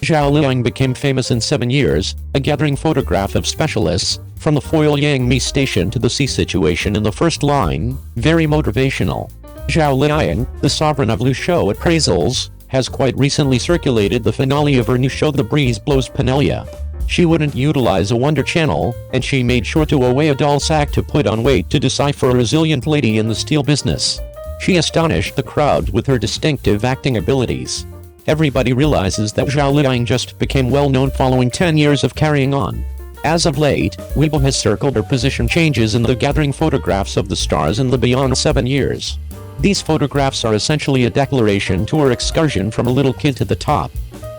Zhao Liying became famous in 7 years, a gathering photograph of specialists, from the foil Yang Mi station to the sea situation in the first line, very motivational. Zhao Liying, the sovereign of Lu show appraisals, has quite recently circulated the finale of her new show The Breeze Blows Penelia. She wouldn't utilize a Wonder Channel, and she made sure to away a doll sack to put on weight to decipher a resilient lady in the steel business. She astonished the crowd with her distinctive acting abilities. Everybody realizes that Zhao Liying just became well known following 10 years of carrying on. As of late, Weibo has circled her position changes in the gathering photographs of the stars in the beyond 7 years. These photographs are essentially a declaration to her excursion from a little kid to the top.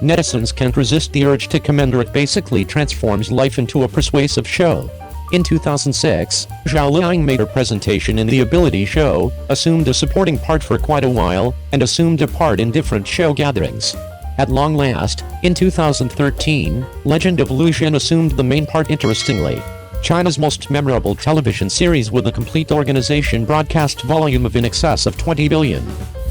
Netizens can't resist the urge to commend her. It basically transforms life into a persuasive show. In 2006, Zhao Liying made her presentation in the Ability Show, assumed a supporting part for quite a while, and assumed a part in different show gatherings. At long last, in 2013, Legend of Lu Xun assumed the main part. Interestingly, China's most memorable television series with a complete organization broadcast volume of in excess of 20 billion.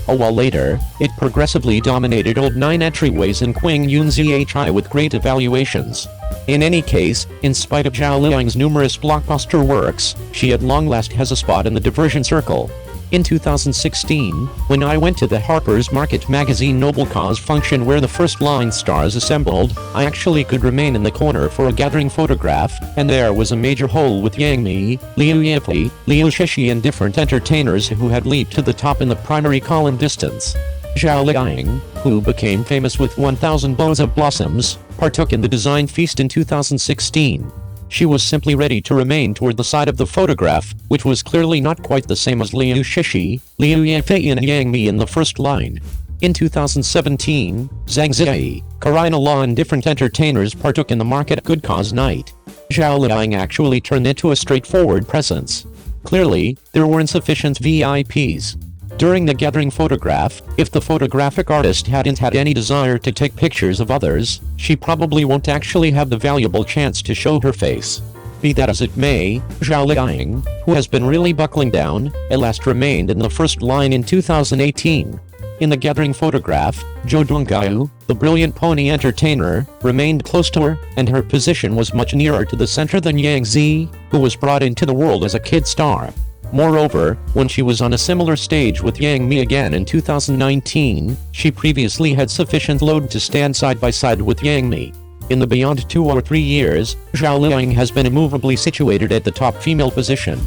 A while later, it progressively dominated old 9 entryways in Qing Yun Zhi with great evaluations. In any case, in spite of Zhao Liying's numerous blockbuster works, she at long last has a spot in the diversion circle. In 2016, when I went to the Harper's Market magazine Noble Cause function where the first line stars assembled, I actually could remain in the corner for a gathering photograph, and there was a major hole with Yang Mi, Liu Yibo, Liu Shishi and different entertainers who had leaped to the top in the primary column distance. Zhao Liying, who became famous with 1000 Bows of Blossoms, partook in the design feast in 2016. She was simply ready to remain toward the side of the photograph, which was clearly not quite the same as Liu Shishi, Liu Yibo and Yang Mi in the first line. In 2017, Zhang Ziyi, Karina Law and different entertainers partook in the Market Good Cause Night. Zhao Liying actually turned into a straightforward presence. Clearly, there were insufficient VIPs. During the gathering photograph, if the photographic artist hadn't had any desire to take pictures of others, she probably won't actually have the valuable chance to show her face. Be that as it may, Zhao Liying, who has been really buckling down, at last remained in the first line in 2018. In the gathering photograph, Zhou Dongyu, the brilliant pony entertainer, remained close to her, and her position was much nearer to the center than Yang Zi, who was brought into the world as a kid star. Moreover, when she was on a similar stage with Yang Mi again in 2019, she previously had sufficient load to stand side by side with Yang Mi. In the beyond 2 or 3 years, Zhao Liying has been immovably situated at the top female position.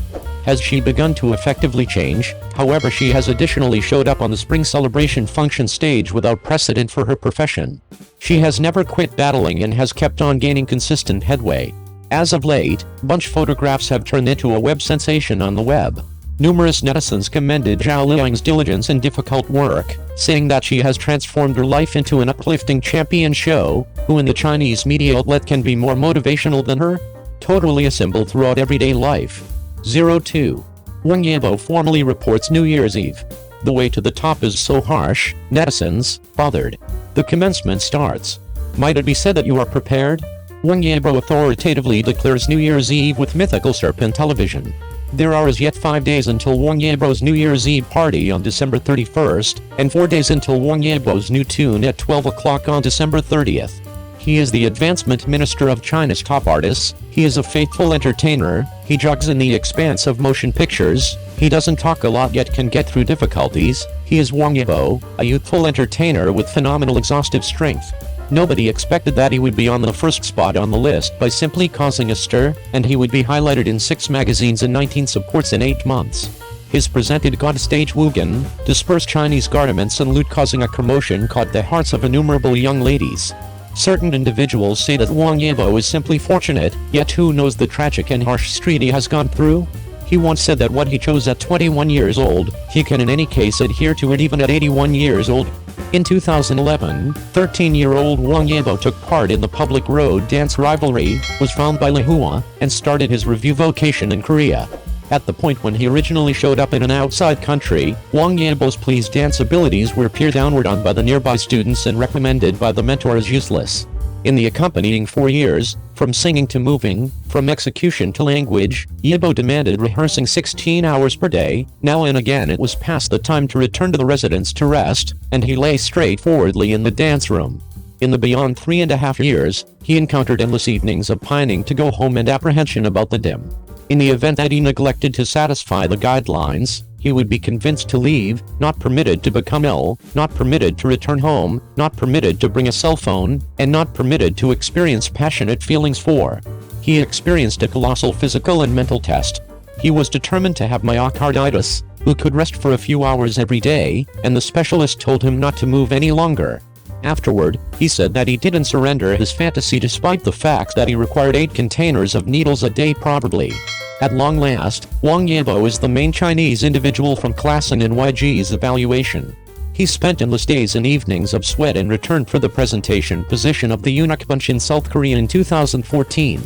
Has she begun to effectively change? However, she has additionally showed up on the Spring Celebration function stage without precedent for her profession. She has never quit battling and has kept on gaining consistent headway. As of late, bunch photographs have turned into a web sensation on the web. Numerous netizens commended Zhao Liying's diligence and difficult work, saying that she has transformed her life into an uplifting champion show. Who in the Chinese media outlet can be more motivational than her? Totally a symbol throughout everyday life. 02. Wang Yibo formally reports New Year's Eve. The way to the top is so harsh, netizens, bothered. The commencement starts. Might it be said that you are prepared? Wang Yibo authoritatively declares New Year's Eve with mythical Serpent television. There are as yet 5 days until Wang Yibo's New Year's Eve party on December 31st, and 4 days until Wang Yibo's new tune at 12 o'clock on December 30th. He is the advancement minister of China's top artists, he is a faithful entertainer, he jogs in the expanse of motion pictures, he doesn't talk a lot yet can get through difficulties, he is Wang Yibo, a youthful entertainer with phenomenal exhaustive strength. Nobody expected that he would be on the first spot on the list by simply causing a stir, and he would be highlighted in 6 magazines and 19 supports in 8 months. His presented God stage Wugan, dispersed Chinese garments and loot causing a commotion caught the hearts of innumerable young ladies. Certain individuals say that Wang Yibo is simply fortunate, yet who knows the tragic and harsh street he has gone through? He once said that what he chose at 21 years old, he can in any case adhere to it even at 81 years old. In 2011, 13-year-old Wang Yibo took part in the public road dance rivalry, was found by Lihua, and started his review vocation in Korea. At the point when he originally showed up in an outside country, Wang Yibo's pleased dance abilities were peered downward on by the nearby students and recommended by the mentor as useless. In the accompanying 4 years, from singing to moving, from execution to language, Yibo demanded rehearsing 16 hours per day. Now and again it was past the time to return to the residence to rest, and he lay straightforwardly in the dance room. In the beyond 3.5 years, he encountered endless evenings of pining to go home and apprehension about the dim. In the event that he neglected to satisfy the guidelines, he would be convinced to leave, not permitted to become ill, not permitted to return home, not permitted to bring a cell phone, and not permitted to experience passionate feelings for. He experienced a colossal physical and mental test. He was determined to have myocarditis, who could rest for a few hours every day, and the specialist told him not to move any longer. Afterward, he said that he didn't surrender his fantasy despite the fact that he required 8 containers of needles a day probably. At long last, Wang Yibo is the main Chinese individual from class in NYG's evaluation. He spent endless days and evenings of sweat in return for the presentation position of the eunuch bunch in South Korea in 2014.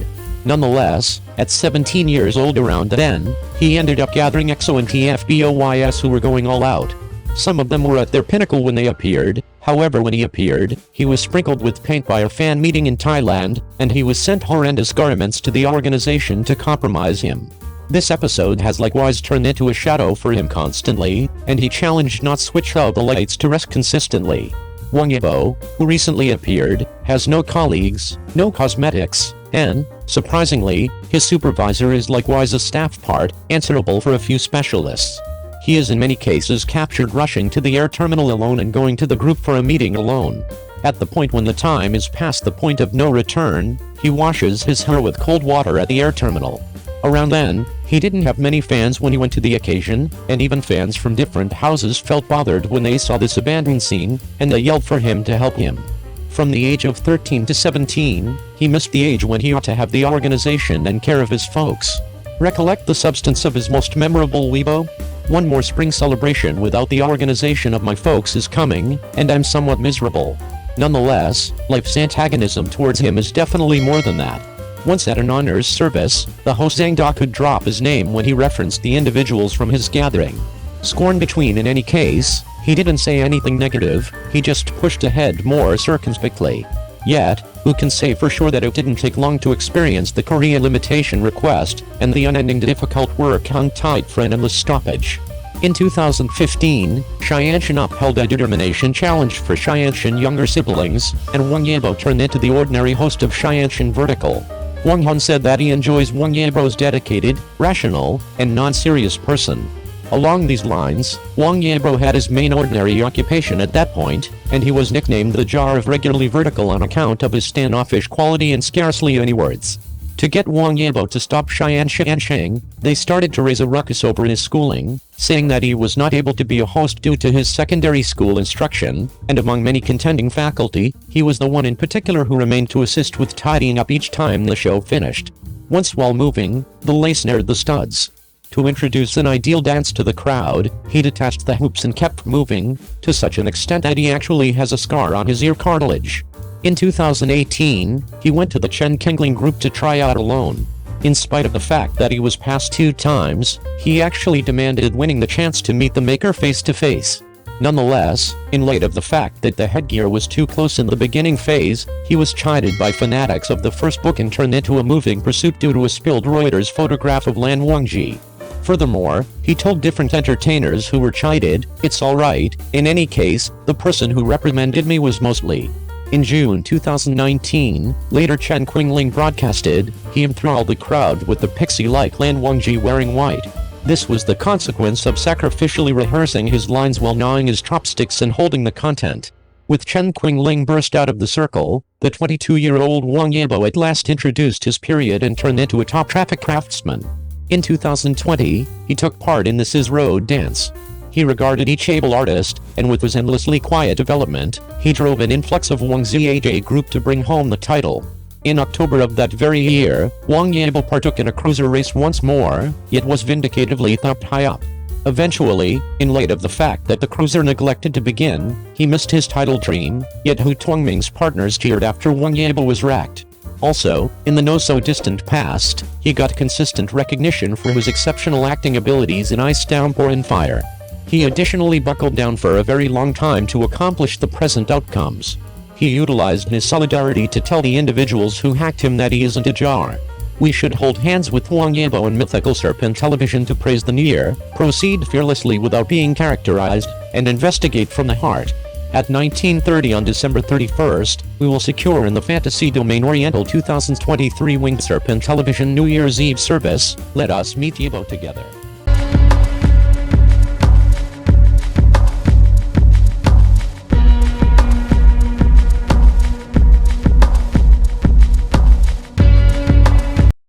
Nonetheless, at 17 years old around then, he ended up gathering EXO and TFBOYS who were going all out. Some of them were at their pinnacle when they appeared. However, when he appeared, he was sprinkled with paint by a fan meeting in Thailand, and he was sent horrendous garments to the organization to compromise him. This episode has likewise turned into a shadow for him constantly, and he challenged not switch out the lights to rest consistently. Wang Yibo, who recently appeared, has no colleagues, no cosmetics, and, surprisingly, his supervisor is likewise a staff part, answerable for a few specialists. He is in many cases captured rushing to the air terminal alone and going to the group for a meeting alone. At the point when the time is past the point of no return, he washes his hair with cold water at the air terminal. Around then, he didn't have many fans when he went to the occasion, and even fans from different houses felt bothered when they saw this abandoned scene, and they yelled for him to help him. From the age of 13 to 17, he missed the age when he ought to have the organization and care of his folks. Recollect the substance of his most memorable Weibo? One more spring celebration without the organization of my folks is coming, and I'm somewhat miserable. Nonetheless, life's antagonism towards him is definitely more than that. Once at an honors service, the host Zhang Da could drop his name when he referenced the individuals from his gathering. Scorn between in any case, he didn't say anything negative, he just pushed ahead more circumspectly. Yet, who can say for sure that it didn't take long to experience the Korea limitation request, and the unending difficult work hung tight for an endless stoppage. In 2015, Cheyenne upheld a determination challenge for Cheyenne younger siblings, and Wang Yibo turned into the ordinary host of Cheyenne Vertical. Wang Han said that he enjoys Wang Yibo's dedicated, rational, and non-serious person. Along these lines, Wang Yibo had his main ordinary occupation at that point, and he was nicknamed the Jar of Regularly Vertical on account of his standoffish quality and scarcely any words. To get Wang Yibo to stop Cheyenne, they started to raise a ruckus over his schooling, saying that he was not able to be a host due to his secondary school instruction, and among many contending faculty, he was the one in particular who remained to assist with tidying up each time the show finished. Once while moving, the lace snared the studs. To introduce an ideal dance to the crowd, he detached the hoops and kept moving, to such an extent that he actually has a scar on his ear cartilage. In 2018, he went to the Chen Kengling group to try out alone. In spite of the fact that he was passed 2 times, he actually demanded winning the chance to meet the maker face to face. Nonetheless, in light of the fact that the headgear was too close in the beginning phase, he was chided by fanatics of the first book and turned into a moving pursuit due to a spilled Reuters photograph of Lan Wangji. Furthermore, he told different entertainers who were chided, "It's alright, in any case, the person who reprimanded me was mostly." In June 2019, later Chen Qingling broadcasted, he enthralled the crowd with the pixie-like Lan Wangji wearing white. This was the consequence of sacrificially rehearsing his lines while gnawing his chopsticks and holding the content. With Chen Qingling burst out of the circle, the 22-year-old Wang Yibo at last introduced his period and turned into a top traffic craftsman. In 2020, he took part in the Sis Road dance. He regarded each able artist, and with his endlessly quiet development, he drove an influx of Wang Zhaj group to bring home the title. In October of that very year, Wang Yibo partook in a cruiser race once more, yet was vindicatively thumped high up. Eventually, in light of the fact that the cruiser neglected to begin, he missed his title dream, yet Hu Tuangming's partners cheered after Wang Yibo was wrecked. Also, in the no-so-distant past, he got consistent recognition for his exceptional acting abilities in Ice Downpour and Fire. He additionally buckled down for a very long time to accomplish the present outcomes. He utilized his solidarity to tell the individuals who hacked him that he isn't a jar. We should hold hands with Wang Yibo and Mythical Serpent Television to praise the near, proceed fearlessly without being characterized, and investigate from the heart. At 19:30 on December 31st, we will secure in the Fantasy Domain Oriental 2023 Winged Serpent Television New Year's Eve service. Let us meet Yibo together.